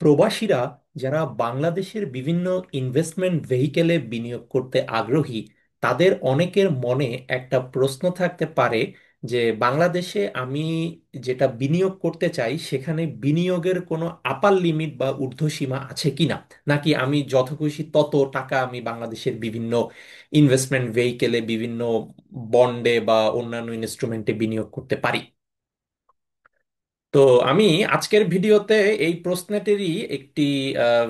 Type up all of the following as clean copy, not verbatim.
প্রবাসীরা যারা বাংলাদেশের বিভিন্ন ইনভেস্টমেন্ট ভেহিকেলে বিনিয়োগ করতে আগ্রহী, তাদের অনেকের মনে একটা প্রশ্ন থাকতে পারে যে বাংলাদেশে আমি যেটা বিনিয়োগ করতে চাই সেখানে বিনিয়োগের কোনো আপার লিমিট বা ঊর্ধ্বসীমা আছে কিনা, নাকি আমি যত খুশি তত টাকা আমি বাংলাদেশের বিভিন্ন ইনভেস্টমেন্ট ভেহিকেলে, বিভিন্ন বন্ডে বা অন্যান্য ইনস্ট্রুমেন্টে বিনিয়োগ করতে পারি। তো আমি আজকের ভিডিওতে এই প্রশ্নটিরই একটি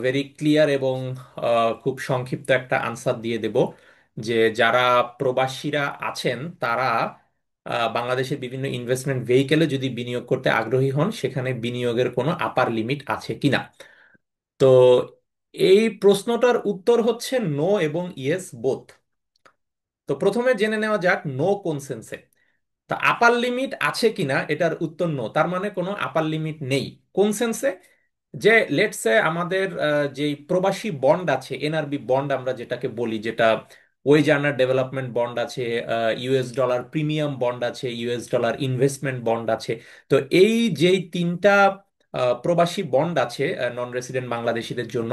ভেরি ক্লিয়ার এবং খুব সংক্ষিপ্ত একটা আনসার দিয়ে দেব যে যারা প্রবাসীরা আছেন তারা বাংলাদেশের বিভিন্ন ইনভেস্টমেন্ট ভেহিকেলে যদি বিনিয়োগ করতে আগ্রহী হন সেখানে বিনিয়োগের কোনো আপার লিমিট আছে কিনা। তো এই প্রশ্নটার উত্তর হচ্ছে নো এবং ইয়েস বোথ। তো প্রথমে জেনে নেওয়া যাক নো কোন সেন্সে। তা আপার লিমিট আছে কিনা এটার উত্তর নো, তার মানে কোনো আপার লিমিট নেই। কোন সেন্সে? যে লেটসে আমাদের যে প্রবাসী বন্ড আছে, এনআরবি বন্ড আমরা যেটাকে বলি, যেটা ওয়েজ আর্নার ডেভেলপমেন্ট বন্ড আছে, ইউএস ডলার প্রিমিয়াম বন্ড আছে, ইউএস ডলার ইনভেস্টমেন্ট বন্ড আছে। তো এই যেই তিনটা প্রবাসী বন্ড আছে নন রেসিডেন্ট বাংলাদেশিদের জন্য,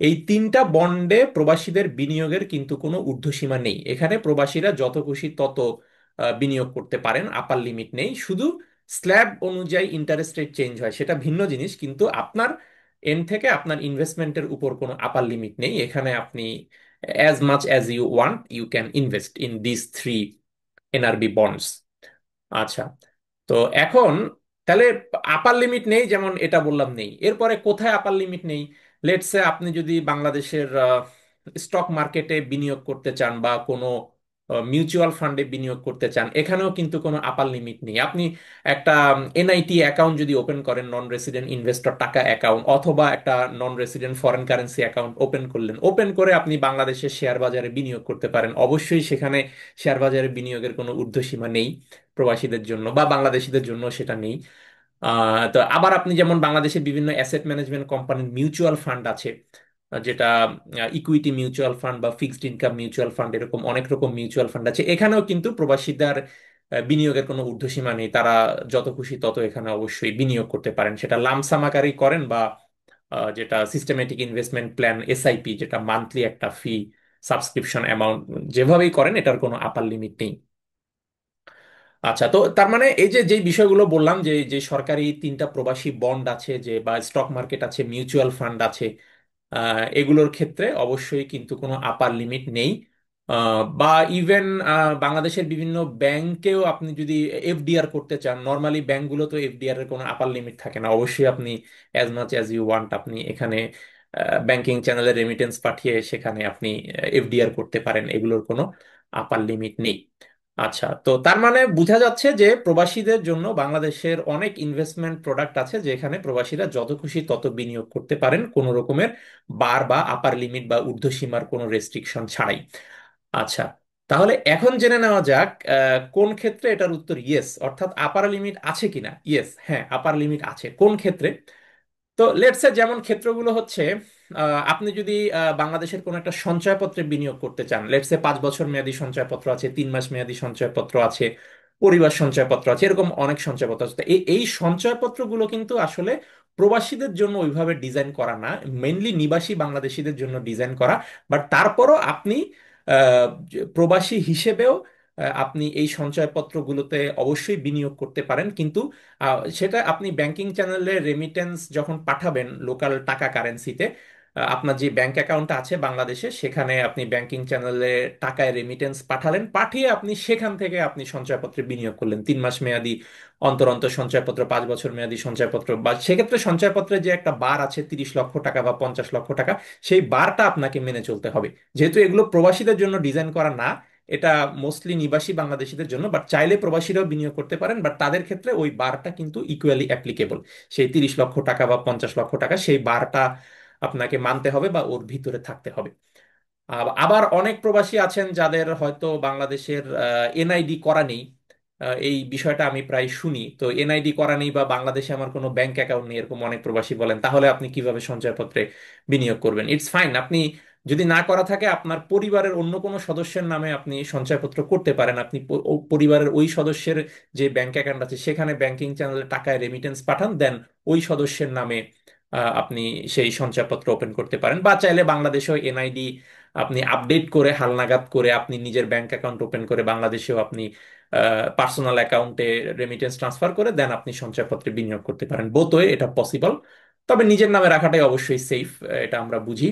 এই তিনটা বন্ডে প্রবাসীদের বিনিয়োগের কিন্তু কোনো ঊর্ধ্বসীমা নেই। এখানে প্রবাসীরা যত খুশি তত বিনিয়োগ করতে পারেন, আপার লিমিট নেই। শুধু স্ল্যাব অনুযায়ী ইন্টারেস্ট রেট চেঞ্জ হয়, সেটা ভিন্ন জিনিস, কিন্তু আপনার এন্ড থেকে আপনার ইনভেস্টমেন্টের উপর কোনো আপার লিমিট নেই। এখানে আপনি as much as you want you can invest in this three NRB bonds. আচ্ছা, তো এখন তাহলে আপার লিমিট নেই, যেমন এটা বললাম নেই, এরপরে কোথায় আপার লিমিট নেই? লেটস সে আপনি যদি বাংলাদেশের স্টক মার্কেটে বিনিয়োগ করতে চান বা কোনো মিউচুয়াল ফান্ডে বিনিয়োগ করতে চান, এখানেও কিন্তু কোনো আপার লিমিট নেই। আপনি একটা এনআইটি অ্যাকাউন্ট যদি ওপেন করেন, নন রেসিডেন্ট ইনভেস্টর টাকা অ্যাকাউন্ট, অথবা একটা non resident foreign currency account open করলেন, ওপেন করে আপনি বাংলাদেশের শেয়ার বাজারে বিনিয়োগ করতে পারেন। অবশ্যই সেখানে শেয়ার বাজারে বিনিয়োগের কোনো ঊর্ধ্বসীমা নেই, প্রবাসীদের জন্য বা বাংলাদেশিদের জন্য সেটা নেই। তো আবার আপনি যেমন বাংলাদেশের বিভিন্ন অ্যাসেট ম্যানেজমেন্ট কোম্পানির মিউচুয়াল ফান্ড আছে, যেটা ইকুইটি মিউচুয়াল ফান্ড বা ফিক্সড ইনকাম মিউচুয়াল ফান্ড, এরকম অনেক রকম মিউচুয়াল ফান্ড আছে। এখানেও কিন্তু প্রবাসীদের বিনিয়োগের কোনো ঊর্ধ্বসীমা নেই। তারা যত খুশি তত এখানে অবশ্যই বিনিয়োগ করতে পারেন, সেটা লামসাম আকারেই করেন বা যেটা সিস্টেমেটিক ইনভেস্টমেন্ট প্ল্যান এসআইপি, যেটা মান্থলি একটা ফি সাবস্ক্রিপশন অ্যামাউন্ট, যেভাবেই করেন এটার কোনো আপার লিমিট নেই। আচ্ছা, তো তার মানে এই যে যে বিষয়গুলো বললাম, যে যে সরকারি তিনটা প্রবাসী বন্ড আছে, যে বা স্টক মার্কেট আছে, মিউচুয়াল ফান্ড আছে, এগুলোর ক্ষেত্রে অবশ্যই কিন্তু কোনো আপার লিমিট নেই। বা ইভেন বাংলাদেশের বিভিন্ন ব্যাংকেও আপনি যদি এফডিআর করতে চান, নর্মালি ব্যাংকগুলো তো এফডিআর এর কোনো আপার লিমিট থাকে না। অবশ্যই আপনি as much as you want আপনি এখানে ব্যাংকিং চ্যানেলে রেমিটেন্স পাঠিয়ে সেখানে আপনি এফডিআর করতে পারেন, এগুলোর কোনো আপার লিমিট নেই। আচ্ছা, তো তার মানে বোঝা যাচ্ছে যে প্রবাসীদের জন্য বাংলাদেশের অনেক ইনভেস্টমেন্ট প্রোডাক্ট আছে যেখানে প্রবাসীরা যত খুশি তত বিনিয়োগ করতে পারেন, কোনো রকমের বার বা আপার লিমিট বা ঊর্ধ্বসীমার কোনো রেস্ট্রিকশন ছাড়াই। আচ্ছা, তাহলে এখন জেনে নেওয়া যাক কোন ক্ষেত্রে এটার উত্তর ইয়েস, অর্থাৎ আপার লিমিট আছে কিনা। ইয়েস, হ্যাঁ, আপার লিমিট আছে। কোন ক্ষেত্রে? তো লেটসে যেমন ক্ষেত্রগুলো হচ্ছে, আপনি যদি বাংলাদেশের কোনো একটা সঞ্চয়পত্রে বিনিয়োগ করতে চান, লেটসে 5 বছর মেয়াদী সঞ্চয়পত্র আছে, 3 মাস মেয়াদী সঞ্চয়পত্র আছে, পরিবার সঞ্চয়পত্র আছে, এরকম অনেক সঞ্চয়পত্র আছে। তো এই এই সঞ্চয়পত্রগুলো কিন্তু আসলে প্রবাসীদের জন্য ওইভাবে ডিজাইন করা না, মেইনলি নিবাসী বাংলাদেশিদের জন্য ডিজাইন করা। বাট তারপরও আপনি প্রবাসী হিসেবেও আপনি এই সঞ্চয়পত্রগুলোতে অবশ্যই বিনিয়োগ করতে পারেন, কিন্তু সেটা আপনি ব্যাংকিং চ্যানেলে রেমিটেন্স যখন পাঠাবেন লোকাল টাকা কারেন্সিতে, আপনার যে ব্যাংক অ্যাকাউন্ট আছে বাংলাদেশে, সেখানে আপনি ব্যাংকিং চ্যানেলে টাকায় রেমিটেন্স পাঠালেন, পাঠিয়ে আপনি সেখান থেকে আপনি সঞ্চয়পত্রে বিনিয়োগ করলেন। 3 মাস মেয়াদি অন্তর অন্তর সঞ্চয়পত্র, 5 বছর মেয়াদি সঞ্চয়পত্র, বা সেক্ষেত্রে সঞ্চয়পত্রে যে একটা বার আছে 30 লক্ষ টাকা বা 50 লক্ষ টাকা, সেই বারটা আপনাকে মেনে চলতে হবে। যেহেতু এগুলো প্রবাসীদের জন্য ডিজাইন করা না, এটা মোস্টলি নিবাসী বাংলাদেশীদের জন্য, বাট চাইলে প্রবাসীরাও বিনিয়োগ করতে পারেন, বাট তাদের ক্ষেত্রে ওই বারটা কিন্তু ইকুয়ালি অ্যাপ্লিকেবল। সেই 30 লক্ষ টাকা বা 50 লক্ষ টাকা, সেই বারটা আপনাকে মানতে হবে বা ওর ভিতরে থাকতে হবে। আবার অনেক প্রবাসী আছেন যাদের হয়তো বাংলাদেশের এনআইডি করা নেই। এই বিষয়টা আমি প্রায় শুনি। তো এনআইডি করা নেই বা বাংলাদেশে আমার কোনো ব্যাংক অ্যাকাউন্ট নেই, এরকম অনেক প্রবাসী বলেন, তাহলে আপনি কিভাবে সঞ্চয়পত্রে বিনিয়োগ করবেন? ইটস ফাইন, আপনি যদি না করা থাকে আপনার পরিবারের অন্য কোনো সদস্যের নামে আপনি সঞ্চয়পত্র করতে পারেন। আপনি পরিবারের ওই সদস্যের যে ব্যাংক অ্যাকাউন্ট আছে সেখানে ব্যাংকিং চ্যানেলে টাকায় রেমিটেন্স পাঠান, দেন ওই সদস্যের নামে আপনি সেই সঞ্চয়পত্র ওপেন করতে পারেন, বা চাইলে বাংলাদেশেও এনআইডি আপনি আপডেট করে হালনাগাদ করে আপনি নিজের ব্যাংক অ্যাকাউন্ট ওপেন করে বাংলাদেশেও আপনি পার্সোনাল অ্যাকাউন্টে রেমিটেন্স ট্রান্সফার করে দেন আপনি সঞ্চয়পত্রে বিনিয়োগ করতে পারেন। বোথওয়ে এটা পসিবল, তবে নিজের নামে রাখাটাই অবশ্যই সেফ, এটা আমরা বুঝি।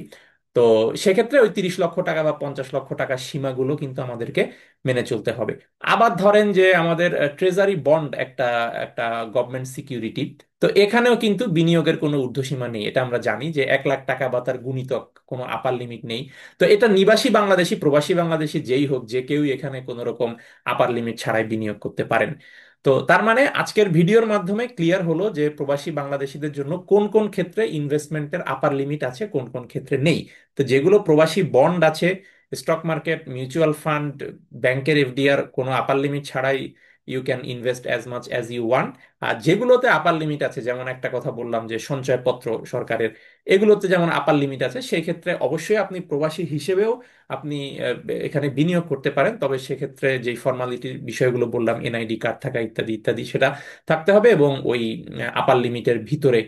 তো সেক্ষেত্রে ওই 30 লক্ষ টাকা বা 50 লক্ষ টাকার সীমাগুলো কিন্তু আমাদেরকে মেনে চলতে হবে। আবার ধরেন যে আমাদের ট্রেজারি বন্ড একটা একটা গভর্নমেন্ট সিকিউরিটি, তো এখানেও কিন্তু বিনিয়োগের কোনো ঊর্ধ্বসীমা নেই। এটা আমরা জানি যে 1 লাখ টাকা বা তার গুণিতক, কোনো আপার লিমিট নেই। তো এটা নিবাসী বাংলাদেশি প্রবাসী বাংলাদেশি যেই হোক, যে কেউই এখানে কোনো রকম আপার লিমিট ছাড়াই বিনিয়োগ করতে পারেন। তো তার মানে আজকের ভিডিওর মাধ্যমে ক্লিয়ার হলো যে প্রবাসী বাংলাদেশিদের জন্য কোন কোন ক্ষেত্রে ইনভেস্টমেন্টের আপার লিমিট আছে, কোন কোন ক্ষেত্রে নেই। তো যেগুলো প্রবাসী বন্ড আছে, স্টক মার্কেট, মিউচুয়াল ফান্ড, ব্যাংকের এফডিআর, কোনো আপার লিমিট ছাড়াই you can invest as much as you want. আর যেগুলোতে আপার লিমিট আছে, যেমন একটা কথা বললাম যে সঞ্চয়পত্র সরকারের, এগুলোতে যেমন আপার লিমিট আছে, সেই ক্ষেত্রে অবশ্যই আপনি প্রবাসী হিসেবেও আপনি এখানে বিনিয়োগ করতে পারেন। তবে সেক্ষেত্রে যেই ফর্মালিটির বিষয়গুলো বললাম, এনআইডি কার্ড থাকা ইত্যাদি ইত্যাদি, সেটা থাকতে হবে এবং ওই আপার লিমিটের ভিতরে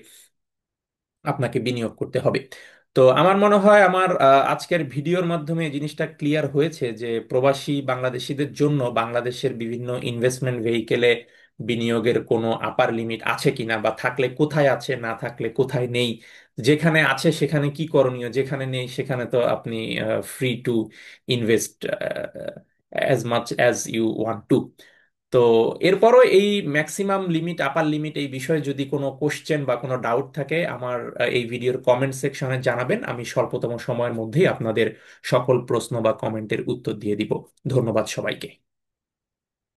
আপনাকে বিনিয়োগ করতে হবে। তো আমার মনে হয় আমার আজকের ভিডিওর মাধ্যমে এই জিনিসটা ক্লিয়ার হয়েছে যে প্রবাসী বাংলাদেশিদের জন্য বাংলাদেশের বিভিন্ন ইনভেস্টমেন্ট ভেহিকেলে বিনিয়োগের কোনো আপার লিমিট আছে কিনা, বা থাকলে কোথায় আছে, না থাকলে কোথায় নেই, যেখানে আছে সেখানে কি করণীয়, যেখানে নেই সেখানে তো আপনি free to invest as much as you want to. তো এরপরও এই ম্যাক্সিমাম লিমিট, আপার লিমিট, এই বিষয়ে যদি কোনো কোশ্চেন বা কোনো ডাউট থাকে, আমার এই ভিডিওর কমেন্ট সেকশনে জানাবেন। আমি স্বল্পতম সময়ের মধ্যেই আপনাদের সকল প্রশ্ন বা কমেন্টের উত্তর দিয়ে দিব। ধন্যবাদ সবাইকে।